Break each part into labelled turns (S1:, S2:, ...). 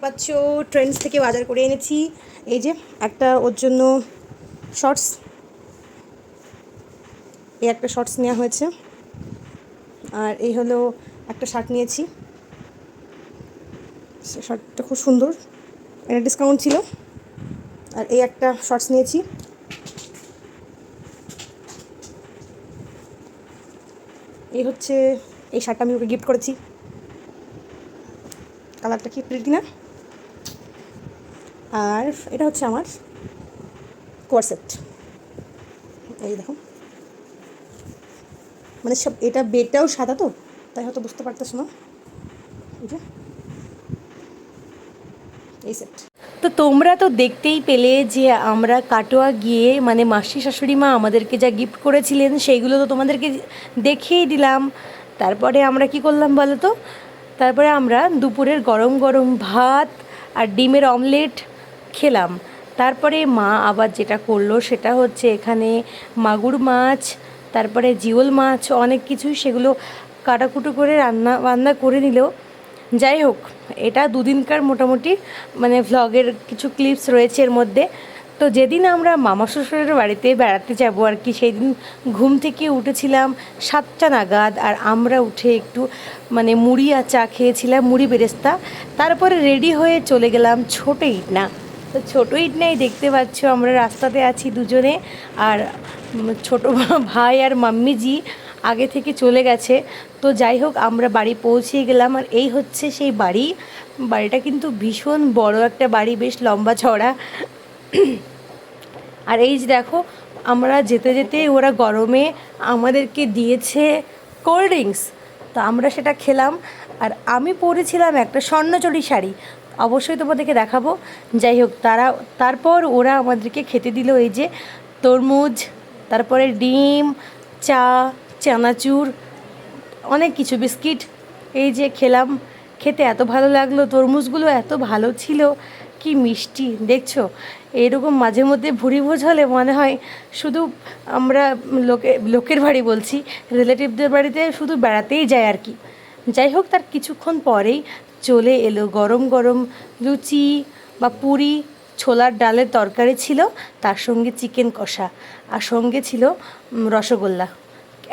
S1: পাচ্ছ ট্রেন্ডস থেকে বাজার করে এনেছি। এই যে একটা ওর জন্য শর্টস, এই একটা শর্টস নেওয়া হয়েছে, আর এই হলো একটা শার্ট নিয়েছি। শার্টটা খুব সুন্দর, এটা ডিসকাউন্ট ছিল। আর এই একটা শর্টস নিয়েছি। এই হচ্ছে এই শার্টটা আমি ওকে গিফট করেছি, কালারটা কি প্রিটি না। আর এটা হচ্ছে আমার কোয়ারসেট, এই দেখো, মানে সব এটা বেডটাও সাদা তো তাই হয়তো বুঝতে পারতেছ না। এই যে এই সেট।
S2: তো তোমরা তো দেখতেই পেলে যে আমরা কাটোয়া গিয়ে মানে মাসি শাশুড়ি মা আমাদেরকে যা গিফট করেছিলেন সেইগুলো তো তোমাদেরকে দেখিয়েই দিলাম। তারপরে আমরা কি করলাম বলো তো, তারপরে আমরা দুপুরের গরম গরম ভাত আর ডিমের অমলেট খেলাম। তারপরে মা আবার যেটা করলো সেটা হচ্ছে এখানে মাগুর মাছ, তারপরে জিওল মাছ, অনেক কিছুই সেগুলো কাটাকুটো করে রান্না করে নিল। যাই হোক, এটা দুদিনকার মোটামুটি মানে ভ্লগের কিছু ক্লিপস রয়েছে এর মধ্যে। তো যেদিন আমরা মামা শ্বশুরের বাড়িতে বেড়াতে যাব আর কি, সেই দিন ঘুম থেকে উঠেছিলাম 7টা নাগাদ, আর আমরা উঠে একটু মানে মুড়ি আর চা খেয়েছিলাম, মুড়ি বেরেস্তা। তারপরে রেডি হয়ে চলে গেলাম ছোট ইটনা। তো ছোট ইটনাই দেখতে পাচ্ছ আমরা রাস্তাতে আছি দুজনে, আর ছোট ভাই আর মাম্মিজি আগে থেকে চলে গেছে। তো যাই হোক, আমরা বাড়ি পৌঁছে গেলাম, আর এই হচ্ছে সেই বাড়ি। বাড়িটা কিন্তু ভীষণ বড় একটা বাড়ি, বেশ লম্বা চড়া। আর এই যে দেখো, আমরা যেতে যেতে ওরা গরমে আমাদেরকে দিয়েছে কোল্ড ড্রিঙ্কস, তো আমরা সেটা খেলাম। আর আমি পরেছিলাম একটা স্বর্ণচড়ি শাড়ি, অবশ্যই তোমাদেরকে দেখাবো। যাই হোক, তারপর ওরা আমাদেরকে খেতে দিল এই যে তরমুজ, তারপরে ডিম, চা, চানাচুর, অনেক কিছু, বিস্কিট। এই যে খেলাম, খেতে এত ভালো লাগলো, তরমুজগুলো এত ভালো ছিল, কি মিষ্টি দেখছো। এরকম মাঝে মধ্যে ভুরি ভোজ হলে মনে হয় শুধু আমরা লোকের বাড়ি বলছি, রিলেটিভদের বাড়িতে শুধু বেড়াতেই যায় আর কি। যাই হোক, তার কিছুক্ষণ পরেই চলে এলো গরম গরম লুচি বা পুরি, ছোলার ডালের তরকারি ছিল, তার সঙ্গে চিকেন কষা, আর সঙ্গে ছিল রসগোল্লা।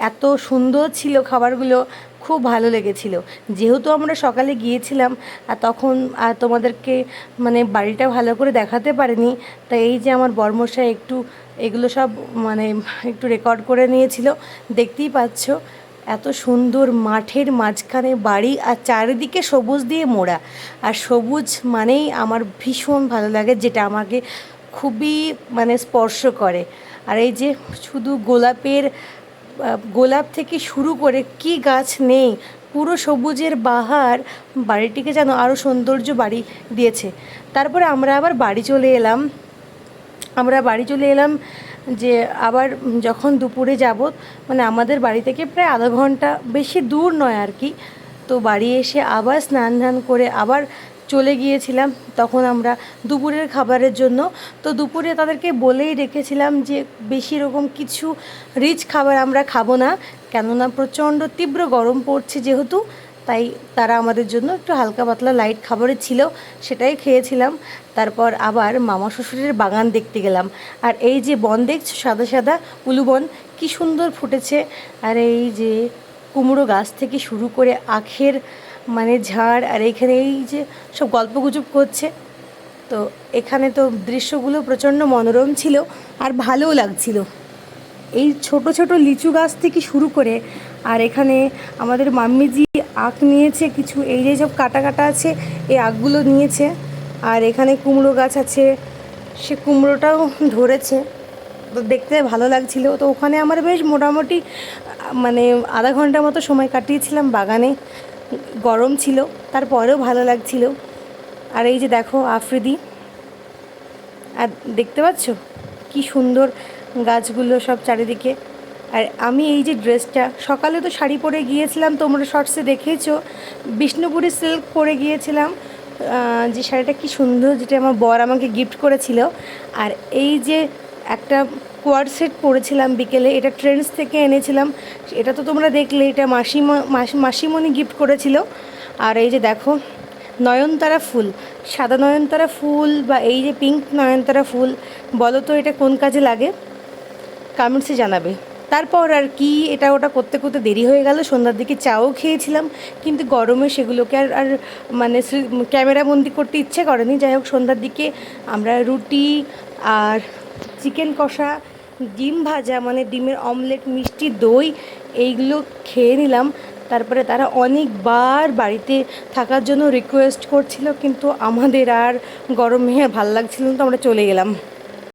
S2: এত সুন্দর ছিল খাবারগুলো, খুব ভালো লেগেছিল। যেহেতু আমরা সকালে গিয়েছিলাম আর তখন আর তোমাদেরকে মানে বাড়িটা ভালো করে দেখাতে পারিনি, তাই এই যে আমার বরমশাই একটু এগুলো সব মানে একটু রেকর্ড করে নিয়েছিল। দেখতেই পাচ্ছ এত সুন্দর মাঠের মাঝখানে বাড়ি, আর চারিদিকে সবুজ দিয়ে মোড়া। আর সবুজ মানেই আমার ভীষণ ভালো লাগে, যেটা আমাকে খুবই মানে স্পর্শ করে। আর এই যে শুধু গোলাপ থেকে শুরু করে কি গাছ নেই, পুরো সবুজের বাহার বাড়িটিকে যেন আরও সৌন্দর্য বাড়ি দিয়েছে। তারপরে আমরা আবার বাড়ি চলে এলাম যে আবার যখন দুপুরে যাব, মানে আমাদের বাড়ি থেকে প্রায় আধা ঘন্টা, বেশি দূর নয় আর কি। তো বাড়ি এসে আবার স্নান করে আবার চলে গিয়েছিলাম তখন আমরা দুপুরের খাবারের জন্য। তো দুপুরে তাদেরকে বলেই রেখেছিলাম যে বেশি রকম কিছু রিচ খাবার আমরা খাবো না, কেননা প্রচণ্ড তীব্র গরম পড়ছে যেহেতু, তাই তারা আমাদের জন্য একটু হালকা পাতলা লাইট খাবারের ছিল, সেটাই খেয়েছিলাম। তারপর আবার মামা শ্বশুরের বাগান দেখতে গেলাম। আর এই যে বন দেখছো, সাদা সাদা উলু বন, কী সুন্দর ফুটেছে। আর এই যে কুমড়ো গাছ থেকে শুরু করে আখের মানে ঝাড়, আর এখানে এই যে সব গল্পগুজব করছে। তো এখানে তো দৃশ্যগুলো প্রচণ্ড মনোরম ছিল আর ভালোও লাগছিল। এই ছোট ছোট লিচু গাছ থেকে শুরু করে, আর এখানে আমাদের মাম্মিজি আখ নিয়েছে কিছু, এই যে সব কাটা কাটা আছে এই আখগুলো নিয়েছে। আর এখানে কুমড়ো গাছ আছে, সে কুমড়োটাও ধরেছে, তো দেখতে ভালো লাগছিল। তো ওখানে আমার বেশ মোটামুটি মানে আধা ঘন্টার মতো সময় কাটিয়েছিলাম বাগানে। গরম ছিল, তারপরেও ভালো লাগছিল। আর এই যে দেখো আফ্রিদি, আর দেখতে পাচ্ছ কি সুন্দর গাছগুলো সব চারিদিকে। আর আমি এই যে ড্রেসটা, সকালে তো শাড়ি পরে গিয়েছিলাম, তোমরা শর্টসে দেখেছো, বিষ্ণুপুরি সিল্ক পরে গিয়েছিলাম, যে শাড়িটা কি সুন্দর, যেটা আমার বর আমাকে গিফট করেছিল। আর এই যে একটা কোয়ার্ড সেট পরেছিলাম বিকেলে, এটা ট্রেন্ডস থেকে এনেছিলাম, এটা তো তোমরা দেখলে, এটা মাসিমণি গিফট করেছিল। আর এই যে দেখো নয়নতারা ফুল, সাদা নয়নতারা ফুল বা এই যে পিঙ্ক নয়নতারা ফুল, বলো তো এটা কোন কাজে লাগে? কমেন্টসে জানাবে। তারপর আর কি, এটা ওটা করতে করতে দেরি হয়ে গেল, সন্ধ্যার দিকে চাও খেয়েছিলাম, কিন্তু গরমে সেগুলোকে আর মানে ক্যামেরা বন্দি করতে ইচ্ছে করেনি। যাই হোক, সন্ধ্যার দিকে আমরা রুটি আর চিকেন কষা, ডিম ভাজা মানে ডিমের অমলেট, মিষ্টি দই এইগুলো খেয়ে নিলাম। তারপরে তারা অনেকবার বাড়িতে থাকার জন্য রিকোয়েস্ট করছিল, কিন্তু আমাদের আর গরমে ভাল লাগছিল না, তো আমরা চলে গেলাম।